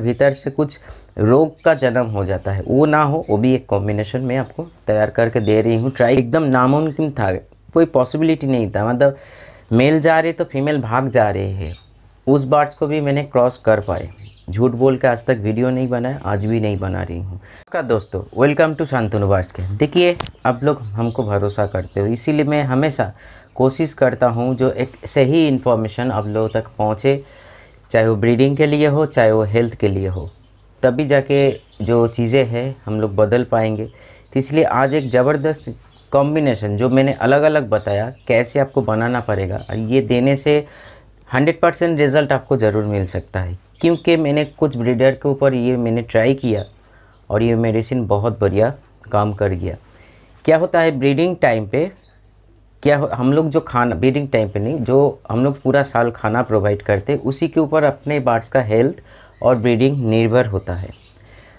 भीतर से कुछ रोग का जन्म हो जाता है, वो ना हो, वो भी एक कॉम्बिनेशन में आपको तैयार करके दे रही हूँ। ट्राई एकदम नामुमकिन था, कोई पॉसिबिलिटी नहीं था, मतलब मेल जा रहे तो फीमेल भाग जा रहे हैं, उस बार्ड्स को भी मैंने क्रॉस कर पाए। झूठ बोल के आज तक वीडियो नहीं बनाया, आज भी नहीं बना रही हूँ। नमस्कार दोस्तों, वेलकम टू शांतनु बर्ड्स के। देखिए, आप लोग हमको भरोसा करते हो, इसीलिए मैं हमेशा कोशिश करता हूँ जो एक सही इन्फॉर्मेशन आप लोगों तक पहुँचे, चाहे वो ब्रीडिंग के लिए हो, चाहे वो हेल्थ के लिए हो, तभी जाके जो चीज़ें हैं हम लोग बदल पाएंगे। तो इसलिए आज एक ज़बरदस्त कॉम्बिनेशन जो मैंने अलग अलग बताया कैसे आपको बनाना पड़ेगा, और ये देने से 100% रिज़ल्ट आपको ज़रूर मिल सकता है, क्योंकि मैंने कुछ ब्रीडर के ऊपर ये मैंने ट्राई किया और ये मेडिसिन बहुत बढ़िया काम कर गया। क्या होता है ब्रीडिंग टाइम पे, हम लोग जो खाना ब्रीडिंग टाइम पे नहीं, जो हम लोग पूरा साल खाना प्रोवाइड करते, उसी के ऊपर अपने बर्ड्स का हेल्थ और ब्रीडिंग निर्भर होता है।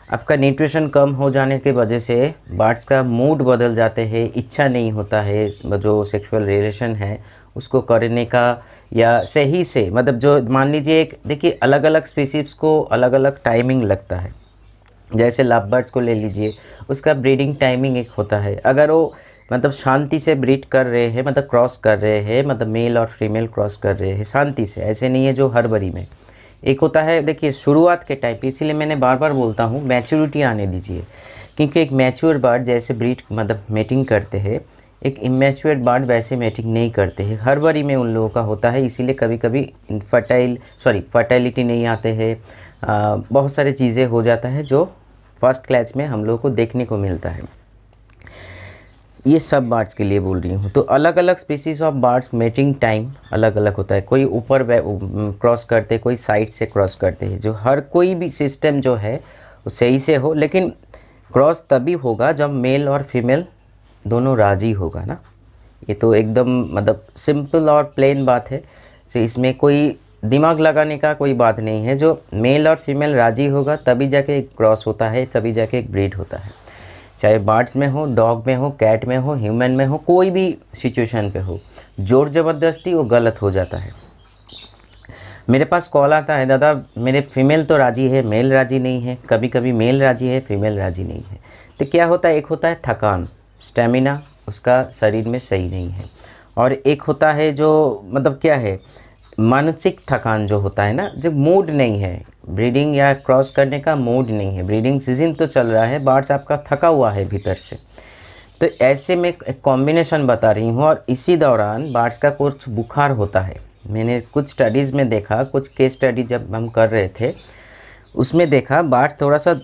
आपका न्यूट्रिशन कम हो जाने के वजह से बर्ड्स का मूड बदल जाते हैं, इच्छा नहीं होता है जो सेक्सुअल रिलेशन है उसको करने का, या सही से, मतलब जो मान लीजिए एक, देखिए अलग अलग स्पीसीज़ को अलग अलग टाइमिंग लगता है। जैसे लव बर्ड्स को ले लीजिए, उसका ब्रीडिंग टाइमिंग एक होता है। अगर वो मतलब शांति से ब्रीड कर रहे हैं, मतलब क्रॉस कर रहे हैं, मतलब मेल और फीमेल क्रॉस कर रहे हैं शांति से, ऐसे नहीं है जो हड़बड़ी में। एक होता है, देखिए शुरुआत के टाइप, इसीलिए मैंने बार बार बोलता हूँ मैच्योरिटी आने दीजिए, क्योंकि एक मैच्योर बर्ड जैसे ब्रीड मतलब मेटिंग करते हैं, एक इमेच्योर बर्ड वैसे मेटिंग नहीं करते हैं, हड़बड़ी में उन लोगों का होता है। इसीलिए कभी कभी फर्टाइलिटी नहीं आते हैं, बहुत सारी चीज़ें हो जाता है जो फर्स्ट क्लैच में हम लोगों को देखने को मिलता है। ये सब बर्ड्स के लिए बोल रही हूँ। तो अलग अलग species of birds mating time अलग अलग होता है, कोई ऊपर क्रॉस करते, कोई साइड से क्रॉस करते हैं। जो हर कोई भी सिस्टम जो है वो सही से हो, लेकिन क्रॉस तभी होगा जब मेल और फीमेल दोनों राज़ी होगा ना। ये तो एकदम मतलब सिंपल और प्लेन बात है, तो इसमें कोई दिमाग लगाने का कोई बात नहीं है। जो मेल और फीमेल राज़ी होगा तभी जाके एक क्रॉस होता है, तभी जाके एक ब्रीड होता है। चाहे बर्ड्स में हो, डॉग में हो, कैट में हो, ह्यूमन में हो, कोई भी सिचुएशन पे हो, जोर ज़बरदस्ती वो गलत हो जाता है। मेरे पास कॉल आता है, दादा मेरे फीमेल तो राज़ी है, मेल राज़ी नहीं है, कभी कभी मेल राज़ी है, फीमेल राज़ी नहीं है। तो क्या होता है, एक होता है थकान, स्टेमिना उसका शरीर में सही नहीं है, और एक होता है जो मतलब क्या है, मानसिक थकान जो होता है ना, जो मूड नहीं है, ब्रीडिंग या क्रॉस करने का मूड नहीं है। ब्रीडिंग सीजन तो चल रहा है, बर्ड्स आपका थका हुआ है भीतर से, तो ऐसे में एक कॉम्बिनेशन बता रही हूँ। और इसी दौरान बर्ड्स का कुछ बुखार होता है। मैंने कुछ स्टडीज़ में देखा, कुछ केस स्टडी जब हम कर रहे थे उसमें देखा, बर्ड्स थोड़ा सा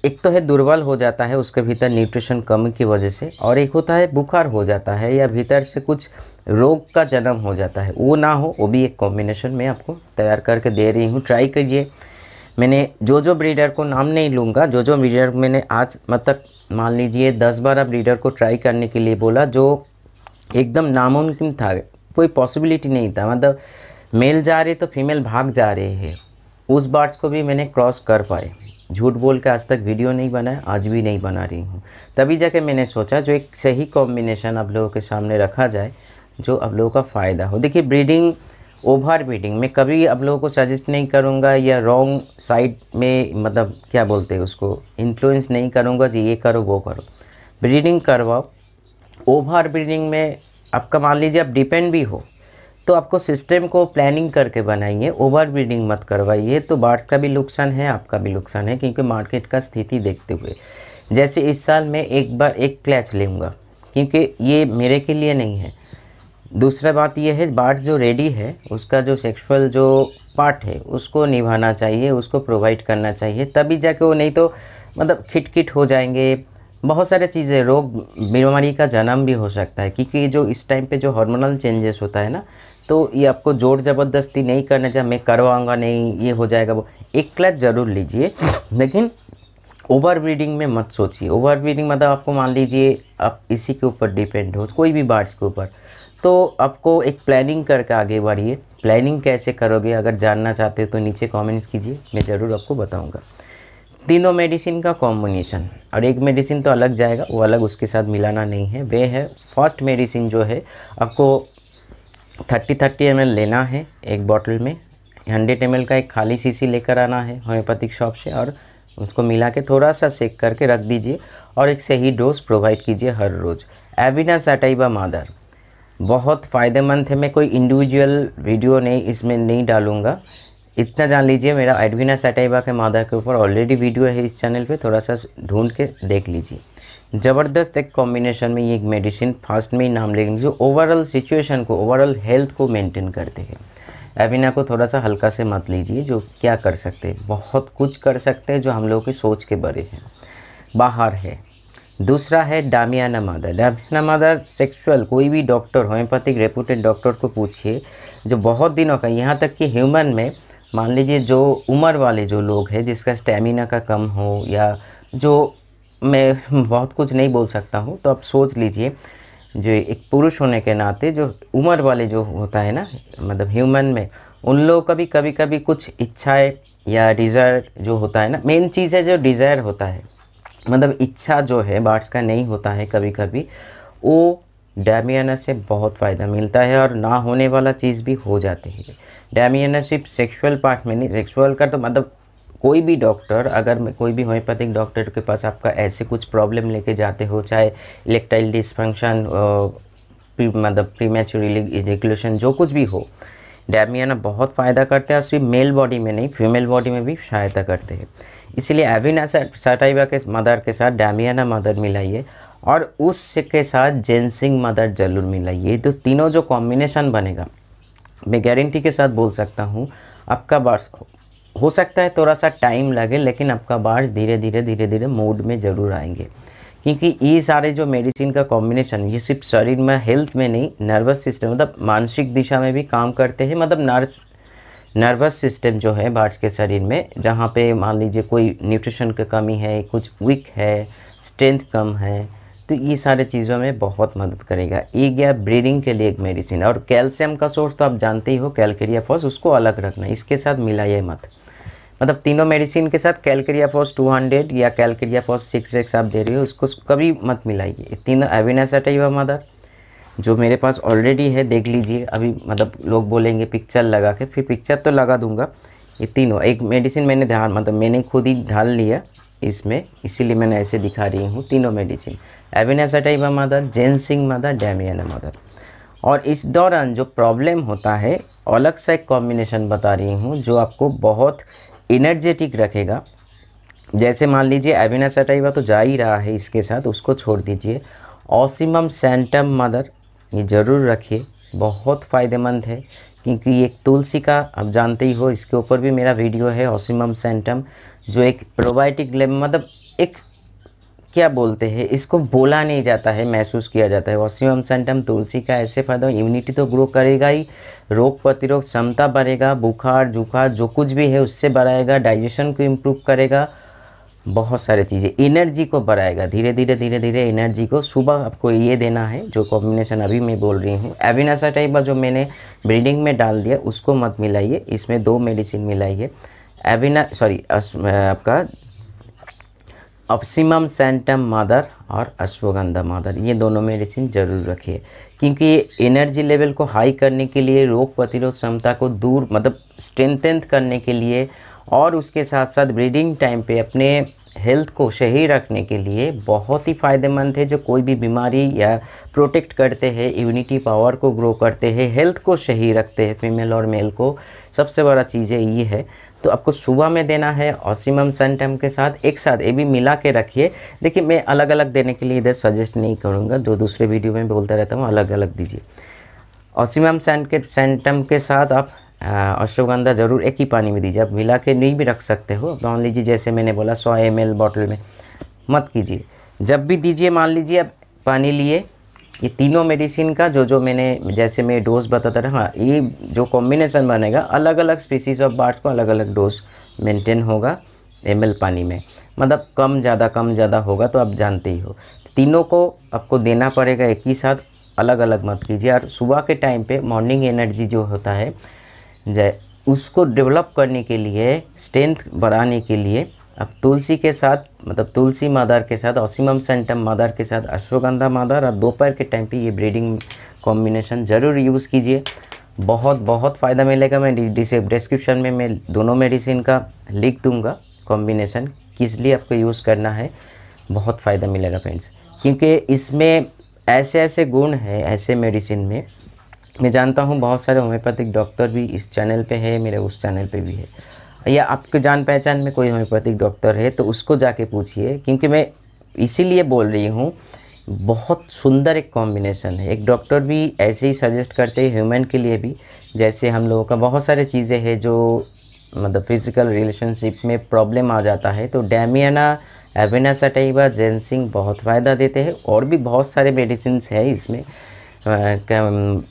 एक तो है दुर्बल हो जाता है उसके भीतर न्यूट्रिशन कमी की वजह से, और एक होता है बुखार हो जाता है या भीतर से कुछ रोग का जन्म हो जाता है, वो ना हो, वो भी एक कॉम्बिनेशन में आपको तैयार करके दे रही हूँ। ट्राई कीजिए। मैंने जो ब्रीडर को नाम नहीं लूँगा, जो ब्रीडर मैंने आज मतलब मान लीजिए 10-12 ब्रीडर को ट्राई करने के लिए बोला, जो एकदम नामुमकिन था, कोई पॉसिबिलिटी नहीं था, मतलब मेल जा रहे तो फीमेल भाग जा रहे हैं, उस बर्ड्स को भी मैंने क्रॉस कर पाए। झूठ बोल के आज तक वीडियो नहीं बनाया, आज भी नहीं बना रही हूँ। तभी जाके मैंने सोचा जो एक सही कॉम्बिनेशन आप लोगों के सामने रखा जाए, जो आप लोगों का फ़ायदा हो। देखिए, ब्रीडिंग, ओवर ब्रीडिंग मैं कभी आप लोगों को सजेस्ट नहीं करूँगा, या रॉन्ग साइड में मतलब क्या बोलते हैं उसको, इन्फ्लुएंस नहीं करूँगा जी ये करो वो करो। ब्रीडिंग करवाओ। ओवर ब्रीडिंग में आपका मान लीजिए आप डिपेंड भी हो, तो आपको सिस्टम को प्लानिंग करके बनाइए, ओवर ब्रीडिंग मत करवाइए। तो बर्ड्स का भी नुकसान है, आपका भी नुकसान है, क्योंकि मार्केट का स्थिति देखते हुए, जैसे इस साल मैं एक बार एक क्लैच लूँगा, क्योंकि ये मेरे के लिए नहीं है। दूसरा बात यह है, बर्ड जो रेडी है उसका जो सेक्सुअल जो पार्ट है उसको निभाना चाहिए, उसको प्रोवाइड करना चाहिए, तभी जाके वो, नहीं तो मतलब खिटखिट हो जाएंगे, बहुत सारे चीज़ें, रोग बीमारी का जन्म भी हो सकता है। क्योंकि जो इस टाइम पे जो हार्मोनल चेंजेस होता है ना, तो ये आपको जोर ज़बरदस्ती नहीं करना चाहिए, मैं करवाऊँगा नहीं, ये हो जाएगा वो। एक क्लच ज़रूर लीजिए, लेकिन ओवर ब्रीडिंग में मत सोचिए। ओवर ब्रीडिंग मतलब आपको मान लीजिए आप इसी के ऊपर डिपेंड हो, कोई भी बर्ड्स के ऊपर, तो आपको एक प्लानिंग करके आगे बढ़िए। प्लानिंग कैसे करोगे, अगर जानना चाहते हो तो नीचे कमेंट्स कीजिए, मैं ज़रूर आपको बताऊंगा। तीनों मेडिसिन का कॉम्बिनेशन, और एक मेडिसिन तो अलग जाएगा, वो अलग उसके साथ मिलाना नहीं है। वे है फर्स्ट मेडिसिन जो है आपको 30-30 ml लेना है एक बॉटल में, 100 ml का एक खाली शीशी लेकर आना है होम्योपैथिक शॉप से और उसको मिला के थोड़ा सा सेक करके रख दीजिए और एक सही डोज प्रोवाइड कीजिए हर रोज़। एविना सटाइवा मादर बहुत फ़ायदेमंद है। मैं कोई इंडिविजुअल वीडियो नहीं इसमें नहीं डालूँगा, इतना जान लीजिए मेरा एविना सटाइवा के मादर के ऊपर ऑलरेडी वीडियो है इस चैनल पे, थोड़ा सा ढूंढ के देख लीजिए। ज़बरदस्त एक कॉम्बिनेशन में ये एक मेडिसिन फास्ट में ही नाम लेंगे जो ओवरऑल सिचुएशन को, ओवरऑल हेल्थ को मेंटेन करते हैं। एविना को थोड़ा सा हल्का से मत लीजिए, जो क्या कर सकते हैं, बहुत कुछ कर सकते हैं जो हम लोगों की सोच के बड़े हैं, बाहर है। दूसरा है डामियाना मादर। डामियाना मादर सेक्सुअल, कोई भी डॉक्टर होम्योपैथिक रेपुटेड डॉक्टर को पूछिए जो बहुत दिनों का, यहाँ तक कि ह्यूमन में मान लीजिए जो उम्र वाले जो लोग हैं जिसका स्टेमिना का कम हो, या जो मैं बहुत कुछ नहीं बोल सकता हूँ, तो आप सोच लीजिए जो एक पुरुष होने के नाते जो उम्र वाले जो होता है ना, मतलब ह्यूमन में, उन लोगों का भी कभी कभी कुछ इच्छाएं या डिज़ायर जो होता है ना, मेन चीज़ है जो डिज़ायर होता है, मतलब इच्छा जो है बार्ड्स का नहीं होता है कभी कभी, वो डामियाना से बहुत फ़ायदा मिलता है और ना होने वाला चीज़ भी हो जाती है। डामियाना सिर्फ सेक्सुअल पार्ट में नहीं, सेक्सुअल का तो मतलब कोई भी डॉक्टर, अगर कोई भी होम्योपैथिक डॉक्टर के पास आपका ऐसे कुछ प्रॉब्लम लेके जाते हो, चाहे इलेक्टाइल डिसफंक्शन, मतलब प्रीमैच्योर इजैकुलेशन, जो कुछ भी हो, डामियाना बहुत फ़ायदा करते हैं और सिर्फ मेल बॉडी में नहीं फीमेल बॉडी में भी सहायता करते हैं। इसलिए एविना सटाइवा के मदर के साथ डामियाना मदर मिलाइए और उसके साथ जेनसिंग मदर ज़रूर मिलाइए। तो तीनों जो कॉम्बिनेशन बनेगा, मैं गारंटी के साथ बोल सकता हूँ आपका बार्स, हो सकता है थोड़ा सा टाइम लगे, लेकिन आपका बार्स धीरे धीरे मूड में ज़रूर आएंगे। क्योंकि ये सारे जो मेडिसिन का कॉम्बिनेशन, ये सिर्फ शरीर में, हेल्थ में नहीं, नर्वस सिस्टम मतलब मानसिक दिशा में भी काम करते हैं। मतलब नर्वस सिस्टम जो है बार्ड्स के शरीर में, जहाँ पे मान लीजिए कोई न्यूट्रिशन की कमी है, कुछ वीक है, स्ट्रेंथ कम है, तो ये सारे चीज़ों में बहुत मदद करेगा। ये गया ब्रीडिंग के लिए एक मेडिसिन। और कैल्शियम का सोर्स तो आप जानते ही हो, कैलकेरिया फॉस, उसको अलग रखना, इसके साथ मिलाइए मत। मतलब तीनों मेडिसिन के साथ कैलकेरिया फॉस 200 या कैलकेरिया फॉस 6x आप दे रहे हो, उसको कभी मत मिलाइए। तीनों एविना सटाइवा मदर जो मेरे पास ऑलरेडी है, देख लीजिए अभी, मतलब लोग बोलेंगे पिक्चर लगा के, फिर पिक्चर तो लगा दूंगा। ये तीनों एक मेडिसिन मैंने ध्यान, मतलब मैंने खुद ही ढाल लिया इसमें, इसीलिए मैंने ऐसे दिखा रही हूँ। तीनों medicine Avena sativa mother, ginseng mother, damiana mother. और इस दौरान जो प्रॉब्लम होता है, अलग से एक कॉम्बिनेशन बता रही हूँ जो आपको बहुत एनर्जेटिक रखेगा। जैसे मान लीजिए एविना सटाइवा तो जा ही रहा है, इसके साथ उसको छोड़ दीजिए। ऑसिमम सैंटम मदर ये ज़रूर रखिए, बहुत फ़ायदेमंद है। क्योंकि ये तुलसी का आप जानते ही हो, इसके ऊपर भी मेरा वीडियो है। ऑसिमम सैंटम जो एक प्रोबायोटिक, मतलब एक क्या बोलते हैं इसको, बोला नहीं जाता है, महसूस किया जाता है। ऑसिमम सैंटम तुलसी का ऐसे फ़ायदा, इम्यूनिटी तो ग्रो करेगा ही, रोग प्रतिरोध क्षमता बढ़ेगा, बुखार जुखार जो कुछ भी है उससे बढ़ाएगा, डाइजेशन को इम्प्रूव करेगा, बहुत सारे चीज़ें, एनर्जी को बढ़ाएगा। धीरे धीरे एनर्जी को, सुबह आपको ये देना है जो कॉम्बिनेशन अभी मैं बोल रही हूँ। एविना सटाइवा जो मैंने ब्रीडिंग में डाल दिया उसको मत मिलाइए, इसमें 2 मेडिसिन मिलाइए। आपका ऑसिमम सैंटम मदर और अश्वगंधा मदर, ये दोनों मेडिसिन ज़रूर रखिए। क्योंकि ये एनर्जी लेवल को हाई करने के लिए, रोग प्रतिरोध क्षमता को दूर मतलब स्ट्रेंथन करने के लिए, और उसके साथ साथ ब्रीडिंग टाइम पे अपने हेल्थ को सही रखने के लिए बहुत ही फ़ायदेमंद है। जो कोई भी बीमारी या प्रोटेक्ट करते हैं, इम्यूनिटी पावर को ग्रो करते हैं, हेल्थ को सही रखते हैं फीमेल और मेल को, सबसे बड़ा चीज़ें ये है। तो आपको सुबह में देना है ऑसिमम सैंटम के साथ, एक साथ ये भी मिला के रखिए। देखिए मैं अलग अलग देने के लिए इधर सजेस्ट नहीं करूँगा, जो दूसरे वीडियो में बोलता रहता हूँ अलग अलग दीजिए। ऑसिमम सैंटम के साथ आप अश्वगंधा ज़रूर एक ही पानी में दीजिए। आप मिला के नहीं भी रख सकते हो, मान लीजिए जैसे मैंने बोला 100 ml बॉटल में मत कीजिए। जब भी दीजिए मान लीजिए आप पानी लिए, ये तीनों मेडिसिन का जो मैंने जैसे मैं डोज बताता रहा, हाँ ये जो कॉम्बिनेशन बनेगा, अलग अलग स्पीसीज़ ऑफ बर्ड्स को अलग अलग डोज मेंटेन होगा ml पानी में, मतलब कम ज़्यादा होगा, तो आप जानते ही हो। तीनों को आपको देना पड़ेगा एक ही साथ, अलग अलग मत कीजिए। और सुबह के टाइम पे मॉर्निंग एनर्जी जो होता है, उसको डेवलप करने के लिए, स्ट्रेंथ बढ़ाने के लिए अब तुलसी के साथ, मतलब तुलसी मदर के साथ, ऑसिमम सैंटम मदर के साथ अश्वगंधा मदर, और दोपहर के टाइम पे ये ब्रीडिंग कॉम्बिनेशन ज़रूर यूज़ कीजिए। बहुत बहुत फ़ायदा मिलेगा। मैं डिस्क्रिप्शन में मैं दोनों मेडिसिन का लिख दूंगा कॉम्बिनेशन, किस लिए आपको यूज़ करना है। बहुत फ़ायदा मिलेगा फ्रेंड्स, क्योंकि इसमें ऐसे ऐसे गुण हैं ऐसे मेडिसिन में। मैं जानता हूँ बहुत सारे होम्योपैथिक डॉक्टर भी इस चैनल पे है, मेरे उस चैनल पे भी है, या आपके जान पहचान में कोई होम्योपैथिक डॉक्टर है तो उसको जाके पूछिए, क्योंकि मैं इसीलिए बोल रही हूँ। बहुत सुंदर एक कॉम्बिनेशन है। एक डॉक्टर भी ऐसे ही सजेस्ट करते हैं ह्यूमन के लिए भी, जैसे हम लोगों का बहुत सारे चीज़ें हैं जो मतलब फिज़िकल रिलेशनशिप में प्रॉब्लम आ जाता है, तो डैमियाना, एवेना सटाइवा, जेंसिंग बहुत फ़ायदा देते हैं। और भी बहुत सारे मेडिसिन है इसमें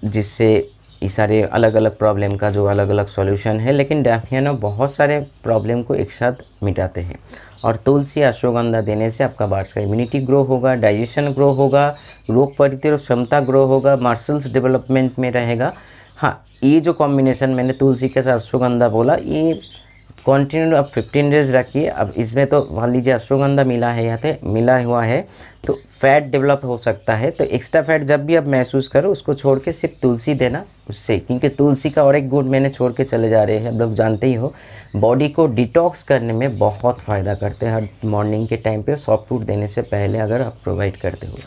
जिससे ये सारे अलग अलग प्रॉब्लम का जो अलग अलग सॉल्यूशन है, लेकिन डैमियाना बहुत सारे प्रॉब्लम को एक साथ मिटाते हैं। और तुलसी, अश्वगंधा देने से आपका बार्स का इम्यूनिटी ग्रो होगा, डाइजेशन ग्रो होगा, रोग प्रतिरोधक क्षमता ग्रो होगा, मसल्स डेवलपमेंट में रहेगा। हाँ, ये जो कॉम्बिनेशन मैंने तुलसी के साथ अश्वगंधा बोला, ये कंटिन्यू अब 15 डेज़ रखिए। अब इसमें तो मान लीजिए अश्वगंधा मिला है, यहाँ पे मिला हुआ है, तो फैट डेवलप हो सकता है। तो एक्स्ट्रा फैट जब भी आप महसूस करो उसको छोड़ के सिर्फ तुलसी देना उससे, क्योंकि तुलसी का और एक गुण मैंने छोड़ के चले जा रहे हैं, आप लोग जानते ही हो, बॉडी को डिटॉक्स करने में बहुत फ़ायदा करते हैं। हर मॉर्निंग के टाइम पे सॉफ्ट फूड देने से पहले अगर आप प्रोवाइड करते हो।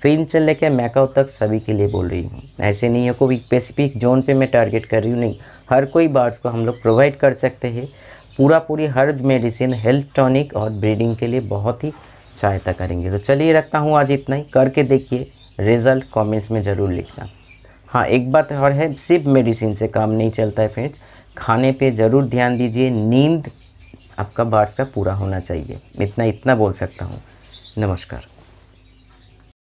फिन से लेकर मैकाओ तक सभी के लिए बोल रही हूँ, ऐसे नहीं है कोई स्पेसिफिक जोन पे मैं टारगेट कर रही हूँ, नहीं, हर कोई बार्स को हम लोग प्रोवाइड कर सकते हैं। पूरी हर मेडिसिन हेल्थ टॉनिक और ब्रीडिंग के लिए बहुत ही सहायता करेंगे। तो चलिए रखता हूँ आज इतना ही, करके देखिए, रिज़ल्ट कमेंट्स में ज़रूर लिखना। हाँ, एक बात और है, सिर्फ मेडिसिन से काम नहीं चलता है फ्रेंड्स, खाने पे ज़रूर ध्यान दीजिए, नींद आपका बार्स का पूरा होना चाहिए। इतना बोल सकता हूँ। नमस्कार।